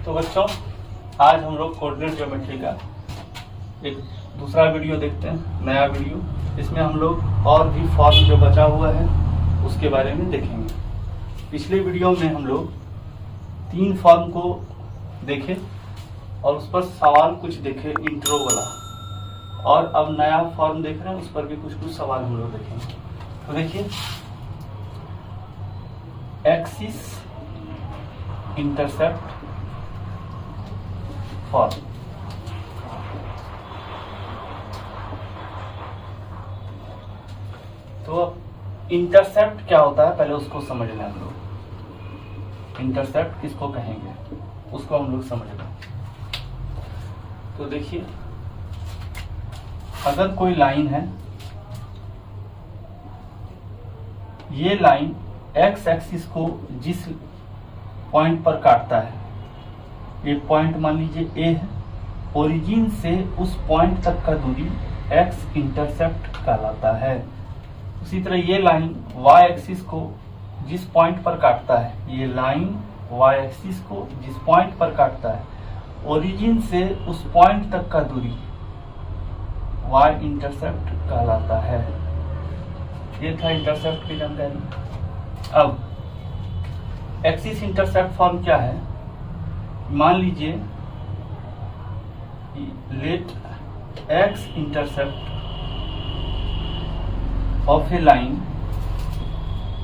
तो बच्चों, आज हम लोग कोऑर्डिनेट ज्योमेट्री का एक दूसरा वीडियो देखते हैं, नया वीडियो। इसमें हम लोग और भी फॉर्म जो बचा हुआ है उसके बारे में देखेंगे। पिछले वीडियो में हम लोग 3 फॉर्म को देखे और उस पर सवाल कुछ देखे इंट्रो वाला, और अब नया फॉर्म देख रहे हैं, उस पर भी कुछ सवाल हम लोग देखेंगे। तो देखिए, एक्सिस इंटरसेप्ट फॉर्म। तो इंटरसेप्ट क्या होता है पहले उसको समझ लें हम लोग। इंटरसेप्ट किसको कहेंगे उसको हम लोग समझ लें। तो देखिए, अगर कोई लाइन है, ये लाइन एक्स एक्सिस को जिस पॉइंट पर काटता है, ये पॉइंट मान लीजिए ए है, ओरिजिन से उस पॉइंट तक का दूरी एक्स इंटरसेप्ट कहलाता है। उसी तरह ये लाइन वाई एक्सिस को जिस पॉइंट पर काटता है, ये लाइन वाई एक्सिस को जिस पॉइंट पर काटता है, ओरिजिन से उस पॉइंट तक का दूरी वाई इंटरसेप्ट कहलाता है। ये था इंटरसेप्ट की जानकारी। अब एक्सिस इंटरसेप्ट फॉर्म क्या है? मान लीजिए let x intercept of a line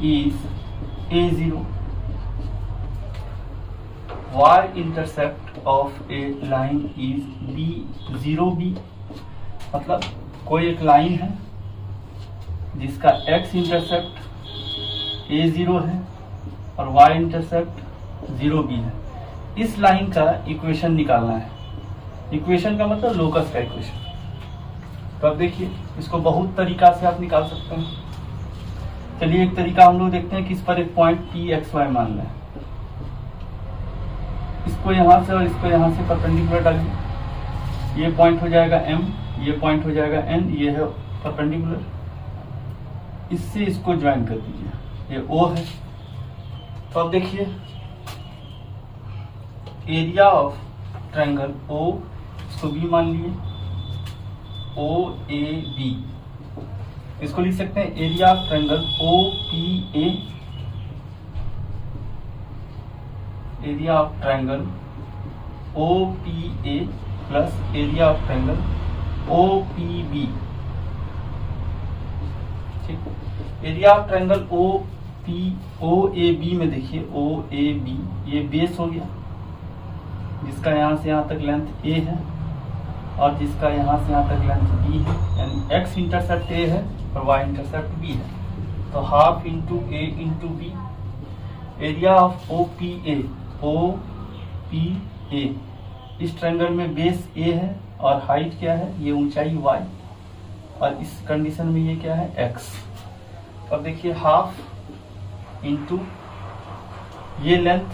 is a0, y intercept of a line is b0b। मतलब कोई एक लाइन है जिसका x इंटरसेप्ट a0 है और y इंटरसेप्ट 0b है। इस लाइन का इक्वेशन निकालना है। इक्वेशन का मतलब लोकस का इक्वेशन। तो अब देखिए, इसको बहुत तरीका से आप निकाल सकते हैं। चलिए एक तरीका हम लोग देखते हैं कि इस पर एक पॉइंट पी एक्स वाई मान लें। इसको यहां से और इसको यहां से परपेंडिकुलर डालिए। ये पॉइंट हो जाएगा m, ये पॉइंट हो जाएगा n, ये है परपेंडिकुलर। इससे इसको ज्वाइन कर दीजिए, ये O है। तो अब देखिए, एरिया ऑफ ट्रायंगल O, इसको B मान लिए, OAB। इसको लिख सकते हैं area of triangle OPA, area of triangle OPA plus area of triangle OPB। ठीक, एरिया ऑफ ट्रायंगल OAB में देखिए, OAB ये बेस हो गया, जिसका यहाँ से यहाँ तक लेंथ a है और जिसका यहाँ से यहाँ तक लेंथ b है, यानी x इंटरसेप्ट a है और y इंटरसेप्ट b है। तो half into a into b। Area of OPA, इस ट्रायंगल में बेस a है और हाइट क्या है, ये ऊंचाई y, और इस कंडीशन में ये क्या है, x। अब देखिए, हाफ इंटू ये लेंथ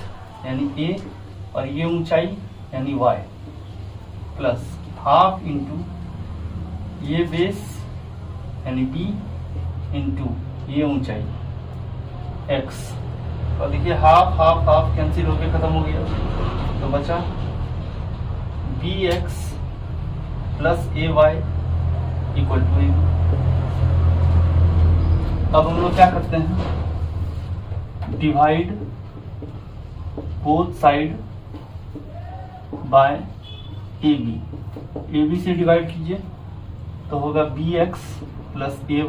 यानी a और ये ऊंचाई यानी y, प्लस हाफ इंटू ये बेस यानी b इंटू ये ऊंचाई x। और देखिए, हाफ हाफ हाफ कैंसिल होकर खत्म हो गया, तो बचा bx plus ay equal to ab। अब हम लोग क्या करते हैं, divide both side by AB से डिवाइड कीजिए तो होगा bx plus ay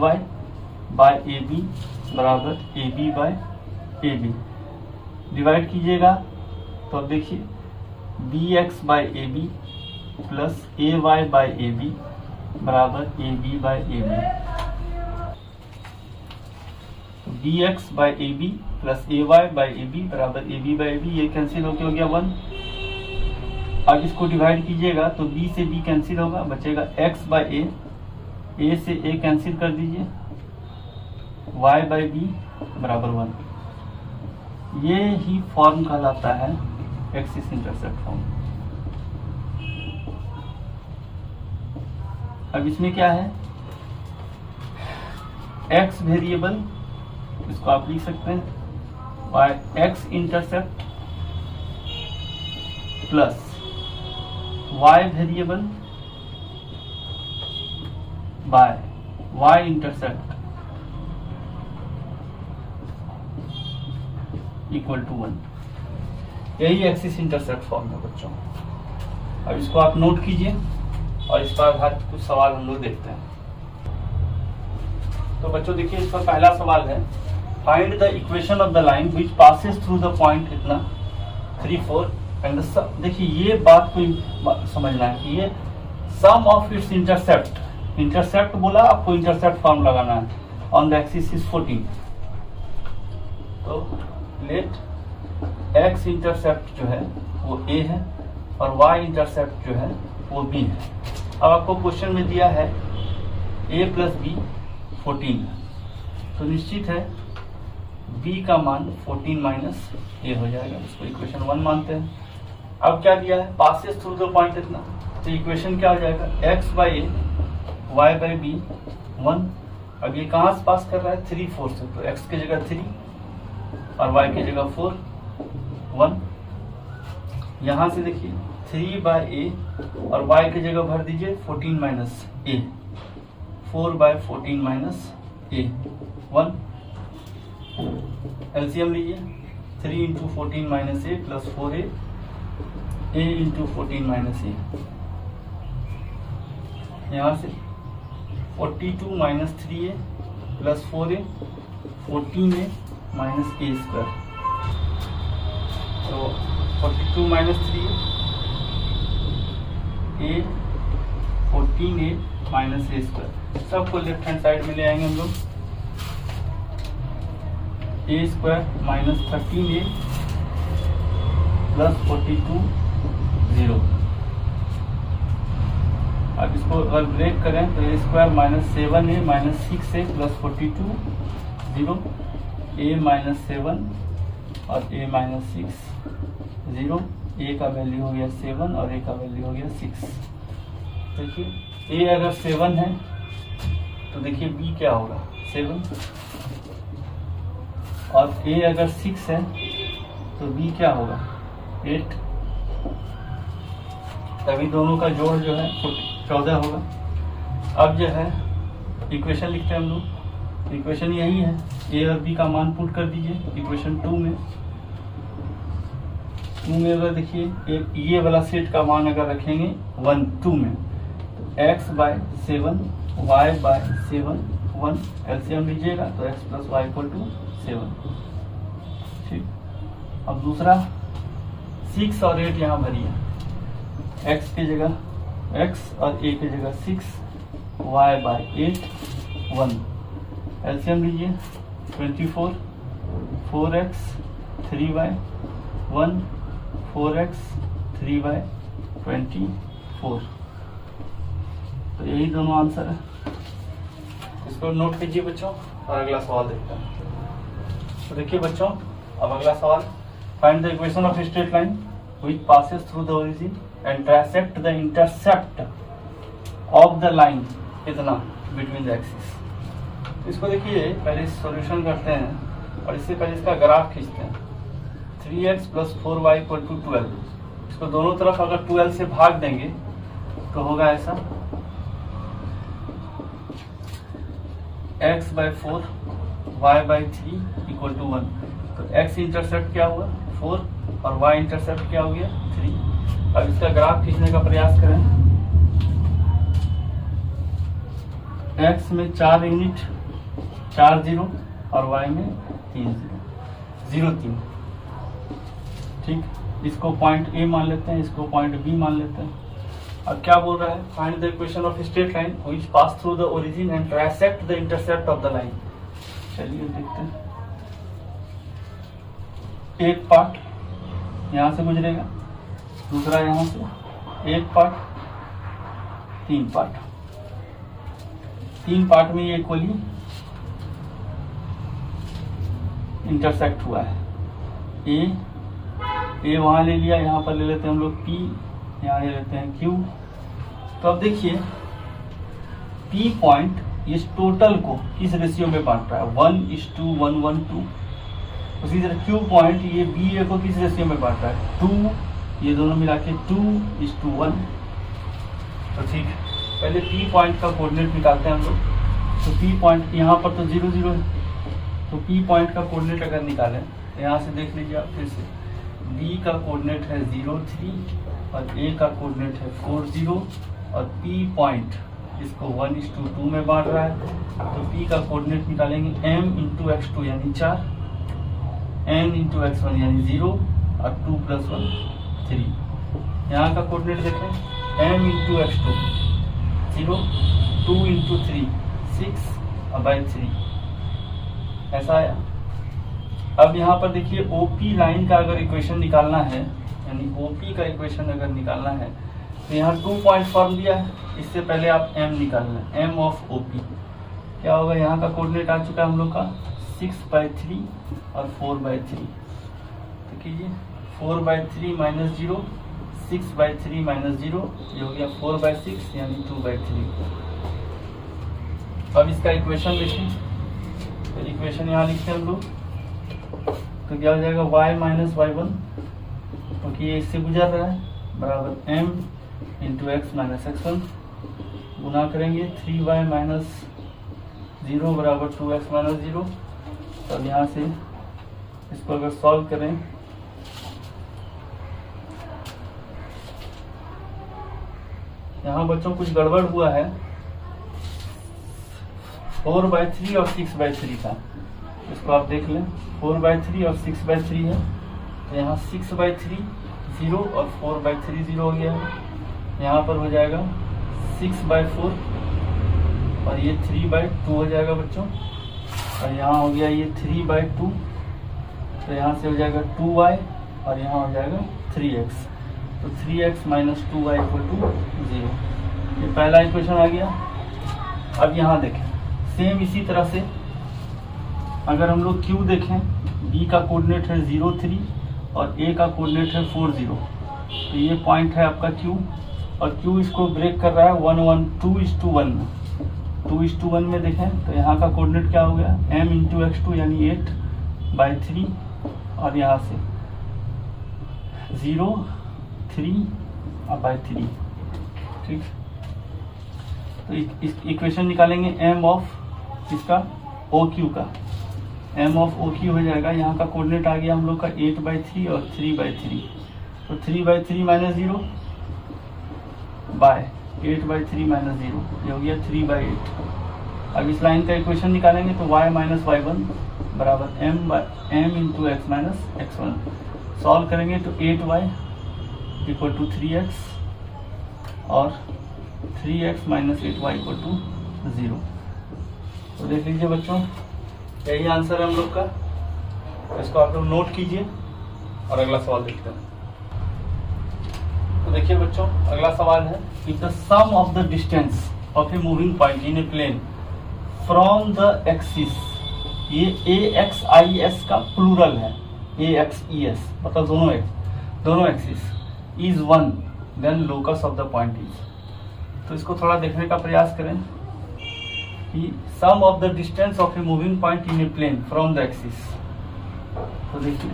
by AB बराबर AB बाय AB। डिवाइड कीजिएगा तो अब देखिए, bx by AB plus ay by AB बराबर AB by AB। bx by AB plus ay by AB बराबर AB बाय AB। ये कैंसिल होके हो गया 1। अब इसको डिवाइड कीजिएगा तो b से b कैंसिल होगा, बचेगा x बाय a से a कैंसिल कर दीजिए, y बाय b बराबर 1। ये ही फॉर्म कहलाता है एक्सिस इंटरसेप्ट फॉर्म। अब इसमें क्या है, x वेरिएबल, इसको आप लिख सकते हैं by x intercept plus y variable by y intercept equal to 1। यही एक्सिस इंटरसेप्ट फॉर्म है बच्चों। अब इसको आप नोट कीजिए और इस पर आधारित कुछ सवाल हम लोग देखते हैं। तो बच्चों देखिए, इसका पहला सवाल है, find the equation of the line which passes through the point इतना 3 4 एंड देखिए ये बात को समझना है कि ये सम ऑफ इट्स इंटरसेप्ट बोला, आपको इंटरसेप्ट फॉर्म लगाना है ऑन द एक्सिस इज 14। तो लेट एक्स इंटरसेप्ट जो है वो a है और y इंटरसेप्ट जो है वो b है। अब आपको क्वेश्चन में दिया है a प्लस बी 14 है, तो निश्चित है b का मान 14 माइनस a हो जाएगा। इसको इक्वेशन 1 मानते हैं। अब क्या दिया है, पासेस थ्रू द पॉइंट इतना, तो इक्वेशन क्या हो जाएगा, x by a y by b 1। अब ये कहाँ से पास कर रहा है, 3 4 से, तो x की जगह 3 और y की जगह 4 1। यहाँ से देखिए 3 बाय ए और y की जगह भर दीजिए 14 minus a, 4 by 14 minus a 1। LCM लीजिए, 3 into 14 minus a plus 4 a into 14 minus a. यहाँ से 42 minus 3a plus 4a 14a minus a square, तो 42 minus 3a 14a minus a square, सबको लेफ्ट हैंड साइड में ले आएंगे हम लोग। A square minus 13a plus 42 0। अब इसको अगर ब्रेक करें तो a square minus 7a minus 6a plus 42 0, a minus 7 और a माइनस 6 0, a का वैल्यू हो गया 7 और a का वैल्यू हो गया 6। देखिए a अगर 7 है तो देखिए b क्या होगा 7, और a अगर 6 है तो b क्या होगा 8, तभी दोनों का जोड़ जो है 14 होगा। अब जो है इक्वेशन लिखते हैं हम लोग, इक्वेशन यही है, a और b का मान पुट कर दीजिए इक्वेशन 2 में। अगर देखिए ये वाला सेट का मान अगर रखेंगे 1 2 में, तो x by 7 y by 7 1, LCM लीजिएगा तो x plus y equal to 7। ठीक, अब दूसरा 6 और 8 यहाँ भरिए, x की जगह x और a की जगह 6, y बाय 8 1, एलसीएम लीजिए 24 4x 3y 1 4x 3y 24। तो यही दोनों आंसर है, इसको नोट कीजिए बच्चों और अगला सवाल देखते हैं। तो देखिए बच्चों, अब अगला सवाल, find the equation of straight line which passes through the origin and transect the intercept of the line कितना बिटवीन द एक्सिस। इसको देखिए पहले सॉल्यूशन करते हैं और इससे पहले इसका ग्राफ खींचते हैं। 3x plus 4y equal to 12, इसको दोनों तरफ अगर 12 से भाग देंगे तो होगा ऐसा, x by 4 y by 3 equal to 1। तो x इंटरसेप्ट क्या हुआ 4 और y इंटरसेप्ट क्या हो गया 3। अब इसका ग्राफ खींचने का प्रयास करें। x में 4 यूनिट 4 0 और y में 3 0 3। ठीक, इसको पॉइंट A मान लेते हैं, इसको पॉइंट B मान लेते हैं। अब क्या बोल रहा है, find the equation of straight line which pass through the origin and transect the intercept of the line. चलिए देखते हैं। एक पार्ट यहाँ से गुजरेगा, दूसरा यहाँ से, एक पार्ट, 3 पार्ट। 3 पार्ट में ये इक्वली इंटरसेक्ट हुआ है। ए वहां ले लिया, यहाँ पर ले लेते हैं हम लोग P, यहाँ ले लेते हैं Q। तो अब देखिए P पॉइंट इस टोटल को किस रेशियो में बांट रहा है, 1:1:1:2। उसी तरह Q पॉइंट ये BA को किस रेशियो में बांट रहा है, ये दोनों मिला के 2:1। तो ठीक है, पहले P पॉइंट का कोऑर्डिनेट निकालते हैं हम लोग। तो P पॉइंट यहाँ पर तो 0 0 है, तो P पॉइंट का कोऑर्डिनेट अगर निकालें तो यहाँ से देख लीजिए आप फिर से, B का कोऑर्डिनेट है 0 3 और A का कोऑर्डिनेट है 4 0 और P पॉइंट इसको 1:2 में बांट रहा है। तो P का कोऑर्डिनेट निकालेंगे m × x2 यानी 4, n × x1 यानी 0 और 2 + 1 3। यहाँ का कोऑर्डिनेट देखें, m × x2 0, 2 × 3 6/3, ऐसा आया। अब यहाँ पर देखिए OP लाइन का अगर इक्वेशन निकालना है, यानी OP का इक्वेशन अगर निकालना है तो यहाँ 2 पॉइंट फॉर्म दिया है, इससे पहले आप m निकालना है, m ऑफ OP क्या होगा। यहाँ का कोऑर्डिनेट आ चुका है हम लोग का 6/3 और 4/3। तो कीजिए 4/3 - 0, 6/3 - 0, ये हो गया 4/6 यानी 2/3। अब इसका इक्वेशन लिखें, तो इक्वेशन यहाँ लिखते हैं हम लोग, तो क्या हो जाएगा y - y1, क्योंकि ये इससे गुजर रहा है, बराबर m × x - x1 गुना करेंगे 3y - 0 बराबर 2x - 0। तो अब यहाँ से इसको अगर सॉल्व करें, यहाँ बच्चों कुछ गड़बड़ हुआ है, 4/3 और 6/3 का, इसको आप देख लें, 4/3 और 6/3 है, तो यहाँ 6/3 0 और 4/3 0 हो गया है। यहाँ पर हो जाएगा 6/4 और ये 3/2 हो जाएगा बच्चों, और यहाँ हो गया ये 3/2, तो यहाँ से हो जाएगा 2y और यहाँ हो जाएगा 3x, तो 3x - 2y = 0। ये पहला इक्वेशन आ गया। अब यहाँ देखें, सेम इसी तरह से अगर हम लोग Q देखें, B का कोऑर्डिनेट है 0 3 और A का कोऑर्डिनेट है 4 0, तो ये पॉइंट है आपका Q, और Q इसको ब्रेक कर रहा है 2:1 में। 2:1 में देखें तो यहाँ का कोऑर्डिनेट क्या हो गया, m × x2 यानी 8/3 और यहाँ से 0 3/3। ठीक, तो इस इक्वेशन निकालेंगे m ऑफ इसका OQ का, m ऑफ OQ हो जाएगा, यहाँ का कोऑर्डिनेट आ गया हम लोग का 8/3 और 3/3, तो 3/3 - 0 बाय 8/3 - 0, ये हो गया 3/8। अब इस लाइन का इक्वेशन निकालेंगे तो y - y1 बराबर m × x - x1, सॉल्व करेंगे तो 8y = 3x और 3x - 8y = 0। तो देख लीजिए बच्चों, यही आंसर है हम लोग का, इसको आप लोग नोट कीजिए और अगला सवाल देखते हैं। तो देखिए बच्चों, अगला सवाल है, if the sum of the distance of a moving point in a plane from the axis, ये AXIS का प्लूरल है, AXES मतलब दोनों axis, is 1, then locus of the point is. तो इसको थोड़ा देखने का प्रयास करें कि sum of the distance of a moving point in a plane from the axis. तो देखिए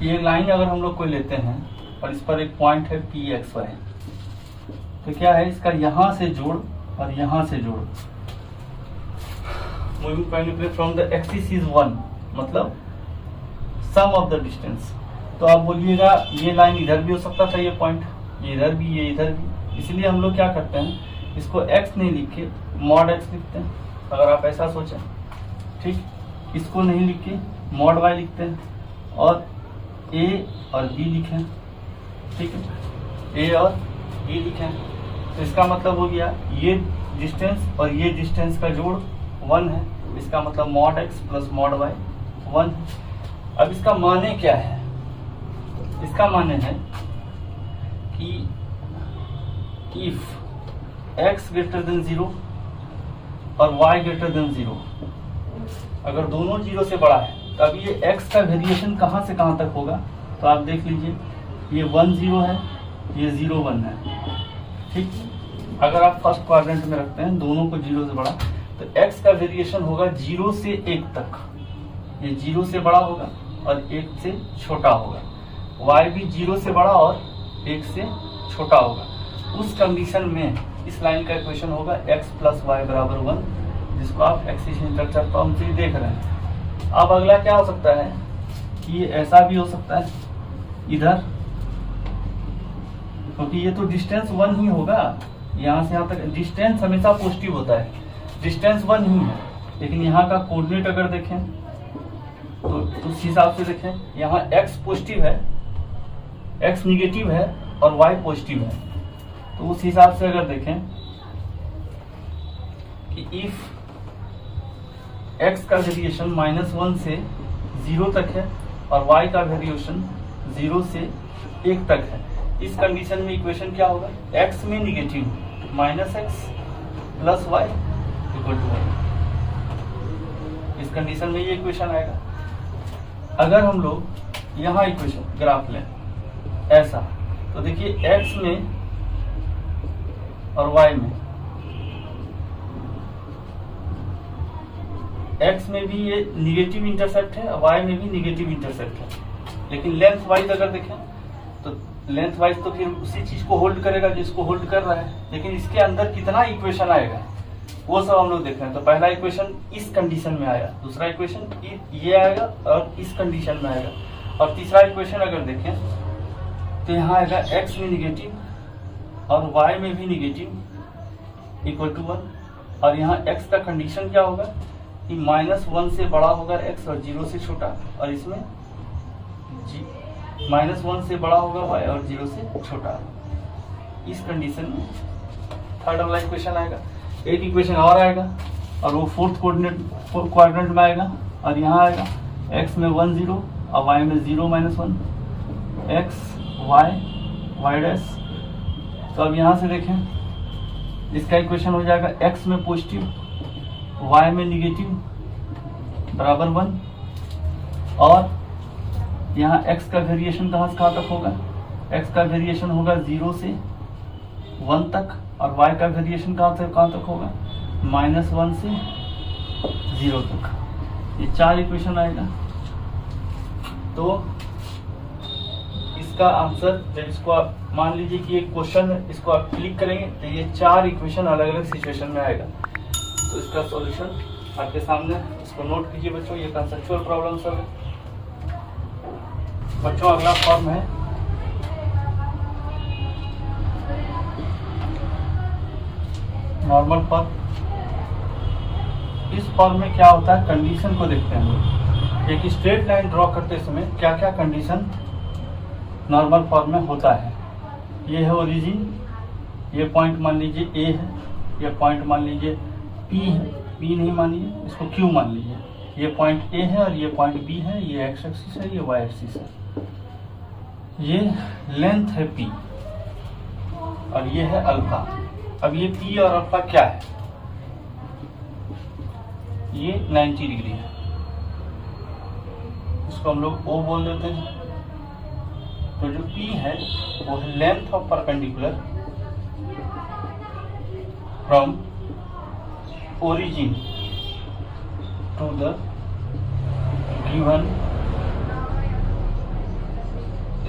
ये लाइन अगर हम लोग कोई लेते हैं और इस पर एक पॉइंट है PXY, तो क्या है इसका यहाँ से जोड़ और यहाँ से जोड़, moving point from the axis is 1, मतलब सम ऑफ द डिस्टेंस। तो आप बोलिएगा ये लाइन इधर भी हो सकता था, ये पॉइंट ये इधर भी, ये इधर भी, इसलिए हम लोग क्या करते हैं, इसको x नहीं लिख के मॉड x लिखते हैं, अगर आप ऐसा सोचें। ठीक, इसको नहीं लिख के मॉड y लिखते हैं और a और b लिखें। ठीक है, a और b लिखें, तो इसका मतलब हो गया ये डिस्टेंस और ये डिस्टेंस का जोड़ 1 है, इसका मतलब mod x plus mod y 1। अब इसका माने क्या है, इसका माने है कि इफ x ग्रेटर देन 0 और y ग्रेटर देन 0, अगर दोनों 0 से बड़ा है तो अब ये x का वेरिएशन कहाँ से कहाँ तक होगा, तो आप देख लीजिए ये 1 0 है, ये 0 1 है। ठीक, अगर आप फर्स्ट क्वाड्रेंट में रखते हैं दोनों को 0 से बड़ा, तो x का वेरिएशन होगा 0 से 1 तक, ये 0 से बड़ा होगा और 1 से छोटा होगा। y भी 0 से बड़ा और 1 से छोटा होगा। उस कंडीशन में इस लाइन का इक्वेशन होगा x प्लस वाई बराबर 1, जिसको आप एक्सिस इंटरसेप्ट फॉर्म से देख रहे हैं। अब अगला क्या हो सकता है कि ये ऐसा भी हो सकता है इधर, क्योंकि ये तो डिस्टेंस 1 ही होगा, यहाँ से यहाँ तक डिस्टेंस हमेशा पॉजिटिव होता है, डिस्टेंस 1 ही है। लेकिन यहाँ का कोऑर्डिनेट अगर देखें तो उस हिसाब से देखें, यहाँ x पॉजिटिव है, x निगेटिव है और y पॉजिटिव है। तो उस हिसाब से अगर देखें कि इफ x का वेरिएशन -1 से 0 तक है और y का वेरिएशन 0 से 1 तक है, इस कंडीशन में इक्वेशन क्या होगा, x में negative -x plus y equal to 1। इस कंडीशन में ये इक्वेशन आएगा। अगर हम लोग यहाँ इक्वेशन ग्राफ लें ऐसा, तो देखिए x में और y में, x में भी ये निगेटिव इंटरसेप्ट है, y में भी निगेटिव इंटरसेप्ट है। लेकिन लेंथ वाइज अगर देखें तो लेंथ वाइज तो फिर उसी चीज को होल्ड करेगा जिसको होल्ड कर रहा है, लेकिन इसके अंदर कितना इक्वेशन आएगा वो सब हम लोग देख रहे हैं। तो पहला इक्वेशन इस कंडीशन में आया, दूसरा इक्वेशन ये आएगा और इस कंडीशन में आएगा, और तीसरा इक्वेशन अगर देखें तो यहाँ आएगा x में निगेटिव और y में भी निगेटिव इक्वल टू 1, और यहाँ x का कंडीशन क्या होगा कि -1 से बड़ा होगा x और 0 से छोटा, और इसमें -1 से बड़ा होगा y और 0 से छोटा। इस कंडीशन में थर्ड वाला इक्वेशन आएगा। एक इक्वेशन और आएगा और वो फोर्थ क्वाड्रेंट में आएगा, और यहाँ आएगा x में 1 0 और y में 0 -1 x y डैश। तो अब यहाँ से देखें इसका इक्वेशन हो जाएगा x में पॉजिटिव y में निगेटिव बराबर 1, और यहाँ x का वेरिएशन कहाँ से कहाँ तक होगा, x का वेरिएशन होगा 0 से 1 तक, और y का वेरिएशन कहाँ से कहाँ तक होगा, -1 से 0 तक। ये 4 इक्वेशन आएगा। तो इसका आंसर, जब इसको आप मान लीजिए कि एक क्वेश्चन है, इसको आप क्लिक करेंगे तो ये 4 इक्वेशन अलग अलग सिचुएशन में आएगा। तो इसका सॉल्यूशन आपके सामने, इसको नोट कीजिए बच्चों, ये कंसेप्चुअल प्रॉब्लम सब है बच्चों। अगला फॉर्म है नॉर्मल फॉर्म। इस फॉर्म में क्या होता है, कंडीशन को देखते हैं हम लोग। एक स्ट्रेट लाइन ड्रॉ करते समय क्या क्या कंडीशन नॉर्मल फॉर्म में होता है। ये है ओरिजिन, ये पॉइंट मान लीजिए ए है, ये पॉइंट मान लीजिए पी है, पी नहीं मानिए इसको क्यू मान लीजिए, ये पॉइंट ए है और ये पॉइंट बी है, ये एक्स एक्सिस है, ये वाई एक्सिस है, ये लेंथ है पी और ये है अल्फा। अब ये पी और अल्फा क्या है, ये 90 डिग्री है, इसको हम लोग ओ बोल देते हैं। तो जो P है वो है length of perpendicular from origin to the given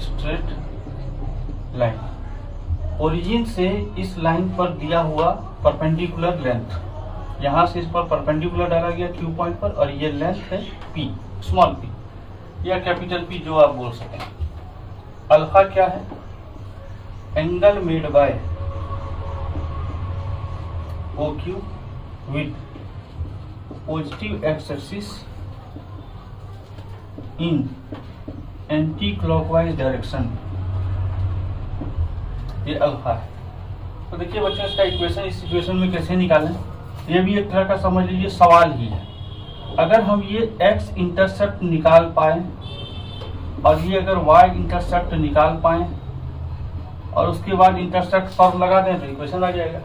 straight line. Origin से इस लाइन पर दिया हुआ परपेंडिकुलर लेंथ, यहां से इस पर परपेंडिकुलर डाला गया Q पॉइंट पर, और ये लेंथ है P, स्मॉल p या कैपिटल P जो आप बोल सकें। अल्फा क्या है, angle made by OQ with positive x axis in anti clockwise direction, ये अल्फा है। तो देखिए बच्चों इसका इक्वेशन इस इक्वेशन में कैसे निकालें, ये भी एक तरह का समझ लीजिए सवाल ही है। अगर हम ये x इंटरसेप्ट निकाल पाए और ये अगर y इंटरसेप्ट निकाल पाए और उसके बाद इंटरसेप्ट फॉर्म लगा दें तो इक्वेशन आ जाएगा।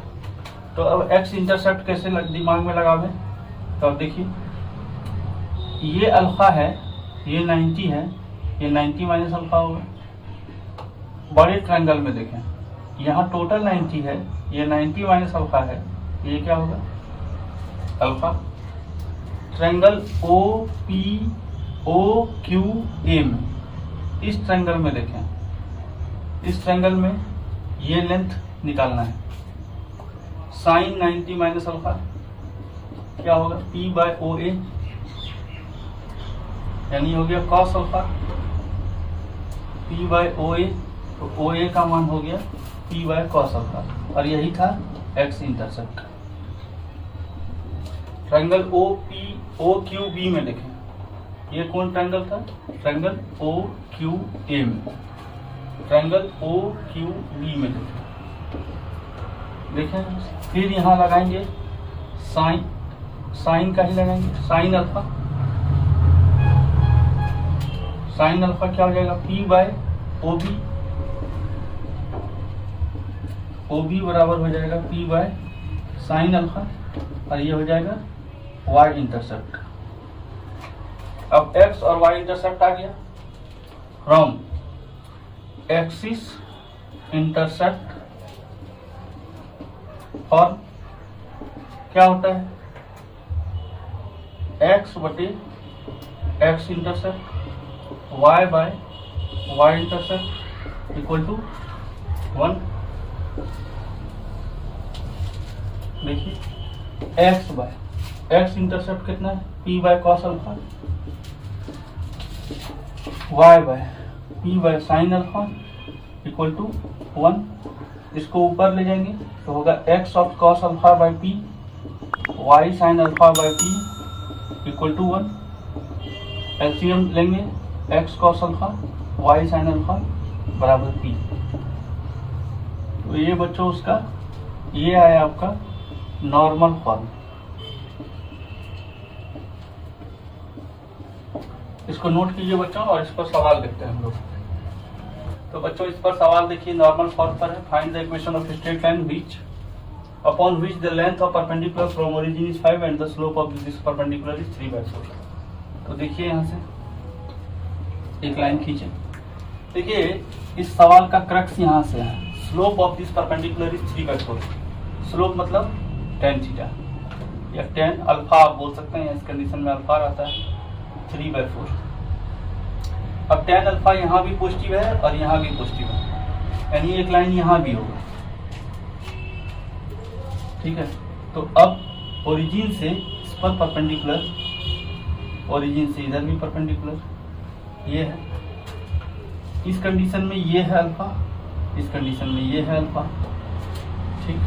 तो अब x इंटरसेप्ट कैसे दिमाग में लगावें, तो अब देखिए ये अल्फा है, ये 90 है, ये 90 माइनस अल्फा होगा। बड़े ट्रायंगल में देखें, यहाँ टोटल 90 है, ये 90 माइनस अल्फा है, ये क्या होगा alpha. Triangle O P O Q A में इस ट्रायंगल में देखें, इस ट्रायंगल में ये लेंथ निकालना है। साइन 90 माइनस अल्फा क्या होगा, P बाय ओ ए, यानी हो गया कॉस अल्फा P बाय ओ ए, तो ओ ए का मान हो गया P बाय कॉस अल्फा, और यही था x intercept. Triangle O Q B में देखें, ये कौन ट्रायंगल था, ट्रायंगल ओ क्यू ए में, ट्रायंगल ओ क्यू बी में देखें। फिर यहाँ लगाएंगे साइन का ही लगाएंगे, साइन अल्फा क्या हो जाएगा, P बाय ओ बी बराबर हो जाएगा P बाय साइन अल्फा, और ये हो जाएगा y इंटरसेप्ट। अब x और y इंटरसेप्ट आ गया। फ्रॉम एक्सिस इंटरसेप्ट फॉर्म क्या होता है, x बटे x intercept y by y intercept equal to 1। देखिए x बाय x इंटरसेप्ट कितना है, P by cos alpha, y by P by sine alpha equal to 1। इसको ऊपर ले जाएंगे तो होगा x of cos alpha by P, y sine alpha by P equal to 1। LCM लेंगे x cos alpha y sine alpha बराबर P। तो ये बच्चों उसका ये आया आपका नॉर्मल फॉर्म। इसको नोट कीजिए बच्चों, और इस पर सवाल देखते हैं हम लोग। तो बच्चों इस पर सवाल देखिए, नॉर्मल फॉर्म पर है। Find the equation of straight line which upon which the length of perpendicular from origin is 5 and the slope of this perpendicular is 3/4। तो देखिए यहाँ से एक लाइन खींचे। देखिए इस सवाल का क्रक्स यहाँ से है, slope of this perpendicular is 3/4। Slope मतलब tan थीटा या tan अल्फा आप बोल सकते हैं, इस कंडीशन में अल्फा रहता है 3/4। अब tan अल्फा यहाँ भी पॉजिटिव है और यहाँ भी पॉजिटिव है, यानी एक लाइन यहाँ भी होगा, ठीक है। तो अब ओरिजिन से इस पर परपेंडिकुलर, ओरिजिन से इधर भी परपेंडिकुलर ये है। इस कंडीशन में ये है अल्फा, इस कंडीशन में ये है अल्फा, ठीक।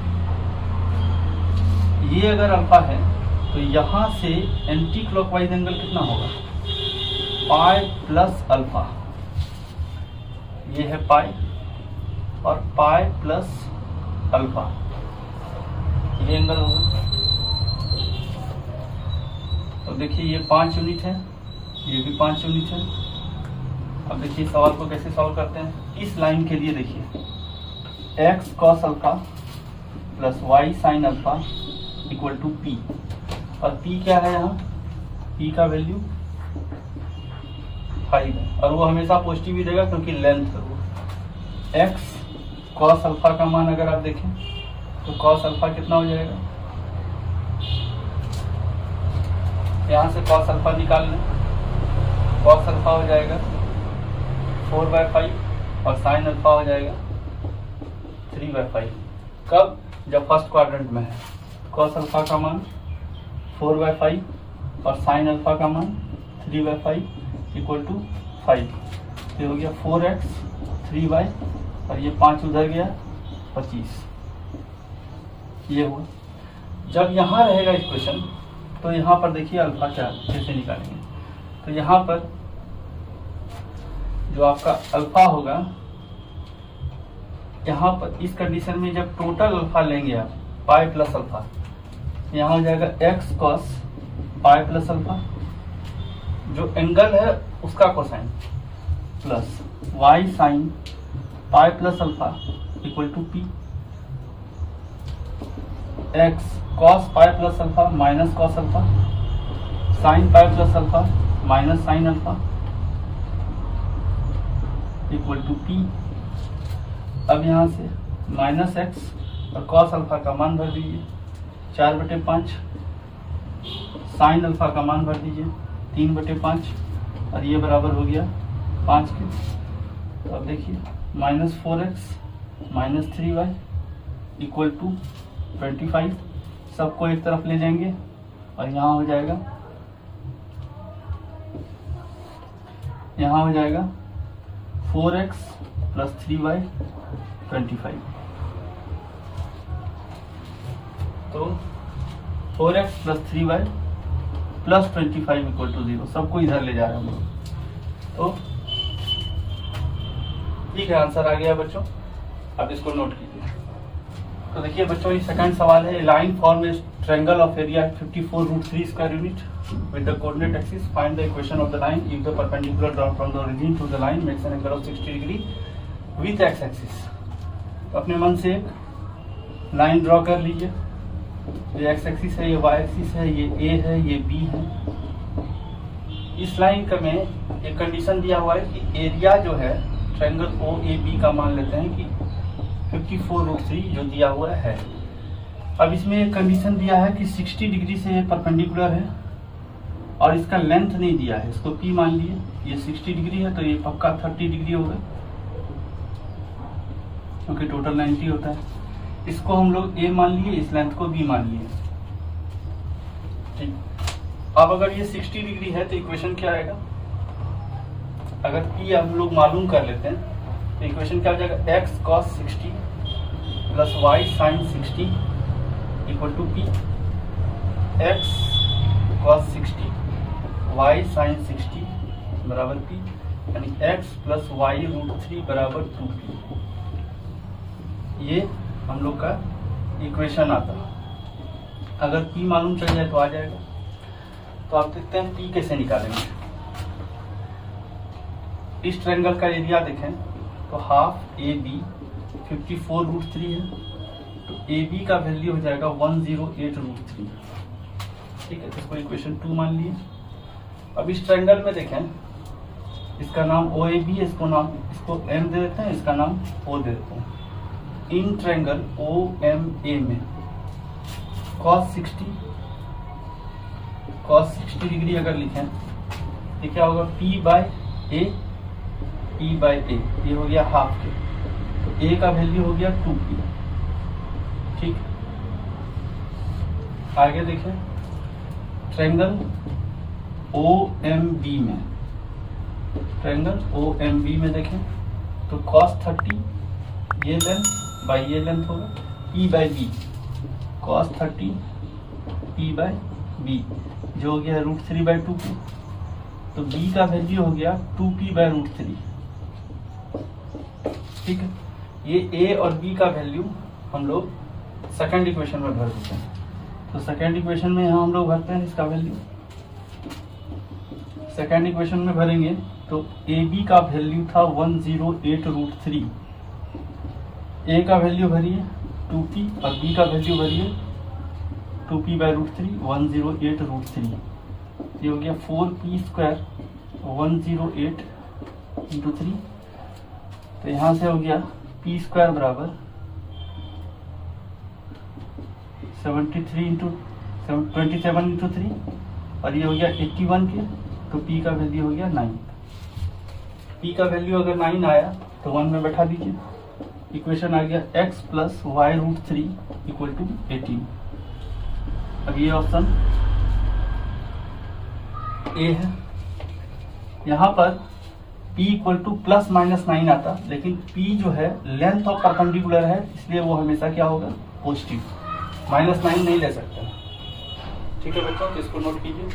ये अगर अल्फा है तो यहाँ से एंटी क्लॉकवाइज एंगल कितना होगा, पाई प्लस अल्फा, ये है पाई और पाई प्लस अल्फा, ये एंगल होगा। तो देखिए ये 5 यूनिट है, ये भी 5 यूनिट है। अब देखिए सवाल को कैसे सॉल्व करते हैं। इस लाइन के लिए देखिए x cos alpha plus y sine alpha equal to P, और P क्या है यहाँ, P का वैल्यू 5 है, और वो हमेशा पॉजिटिव ही देगा क्योंकि लेंथ है वो। x cos अल्फा का मान अगर आप देखें तो cos अल्फा कितना हो जाएगा, यहाँ से cos अल्फा निकाल लें, cos अल्फा हो जाएगा 4/5 और साइन अल्फा हो जाएगा 3/5। कब, जब फर्स्ट क्वाड्रेंट में है। cos अल्फा का मान 4/5 और साइन अल्फा का मान 3/5 इक्वल टू 5। ये हो गया 4x 3y और ये 5 उधर गया 25, ये हुआ। जब यहाँ रहेगा इक्वेशन तो यहाँ पर देखिए अल्फा क्या कैसे निकालेंगे। तो यहाँ पर जो आपका अल्फा होगा, यहाँ पर इस कंडीशन में जब टोटल अल्फा लेंगे आप पाई प्लस अल्फा, यहाँ हो जाएगा x cos pi plus alpha, जो एंगल है उसका cosine, plus y sine pi plus alpha equal to P, x cos pi plus alpha minus cos alpha, sine pi plus alpha minus sine alpha equal to P। अब यहाँ से minus x और cos अल्फा का मान भर दीजिए 4/5, sine alpha का मान भर दीजिए 3/5, और ये बराबर हो गया 5 के। देखिए -4x -3y इक्वल टू 25, सबको एक तरफ ले जाएंगे और यहाँ हो जाएगा 4x + 3y 25। तो 4x + 3y + 25 इक्वल टू 0, सबको इधर ले जा रहे हैं हम लोग। तो ठीक है, आंसर आ गया बच्चों, अब इसको नोट कीजिए। तो देखिए बच्चों, ये सेकंड सवाल है, line form A triangle of area 54√3 square unit with the coordinate axis. Find the equation of the line if the perpendicular drawn from the origin to the line makes an angle of 60 degree with x axis. तो अपने मन से एक line draw कर लीजिए। ये x axis है, ये y एक्सिस है, ये a है, ये b है। इस लाइन का में एक कंडीशन दिया हुआ है कि एरिया जो है ट्रायंगल OAB का मान लेते हैं कि 54√3 जो दिया हुआ है। अब इसमें एक कंडीशन दिया है कि 60 डिग्री से परपेंडिकुलर है और इसका लेंथ नहीं दिया है, इसको P मान लिए। ये 60 डिग्री है तो ये पक्का 30 डिग्री होगा क्योंकि टोटल 90 होता है। इसको हम लोग A मान लिए, इस लेंथ को B मान लिए। ठीक, अब अगर ये 60 डिग्री है तो इक्वेशन क्या आएगा? अगर P हम लोग मालूम कर लेते हैं तो इक्वेशन क्या हो जाएगा? x cos 60 + y sin 60 equal to P। x cos 60 y sin 60 बराबर P, यानी x + y√3 बराबर 2P। ये हम लोग का इक्वेशन आता है। अगर P मालूम चल जाए तो आ जाएगा। तो आप देखते हैं P कैसे निकालेंगे। इस ट्रायंगल का एरिया देखें तो हाफ AB 54√3 है, तो AB का वैल्यू हो जाएगा 108√3। ठीक है, तो इसको इक्वेशन 2 मान लिए। अब इस ट्रायंगल में देखें, इसका नाम OAB है, इसको M दे देते हैं, इसका नाम O दे देते हैं। इन ट्रायंगल OMA में cos 60 डिग्री अगर लिखें तो क्या होगा? P/A, ये हो गया हाफ के, तो A का वैल्यू हो गया 2P। ठीक, आगे देखें ट्रायंगल OMB में देखें तो cos 30 ये लेंथ बाई ये लेंथ होगा, P/B cos 30 P/B जो हो गया √3/2P। तो B का वैल्यू हो गया 2P/√3। ठीक है, ये A और B का वैल्यू हम लोग सेकंड इक्वेशन में भर देते हैं। तो सेकंड इक्वेशन में यहाँ हम लोग भरते हैं इसका वैल्यू। सेकंड इक्वेशन में भरेंगे तो AB का वैल्यू था 108√3, A का वैल्यू भरिए 2P और B का वैल्यू भरिए 2P/√3 108√3। ये हो गया 4P² 108 × 3। तो यहाँ से हो गया P² बराबर 27 × 3 और ये हो गया 81 के, तो P का वैल्यू हो गया 9। P का वैल्यू अगर 9 आया तो 1 में बैठा दीजिए। इक्वेशन आ गया x + y√3 इक्वल टू 18। अब ये ऑप्शन A है। यहाँ पर P इक्वल टू +-9 आता, लेकिन P जो है लेंथ ऑफ परपेंडिकुलर है, इसलिए वो हमेशा क्या होगा? पॉजिटिव। -9 नहीं ले सकते। ठीक है बच्चों, तो इसको नोट कीजिए।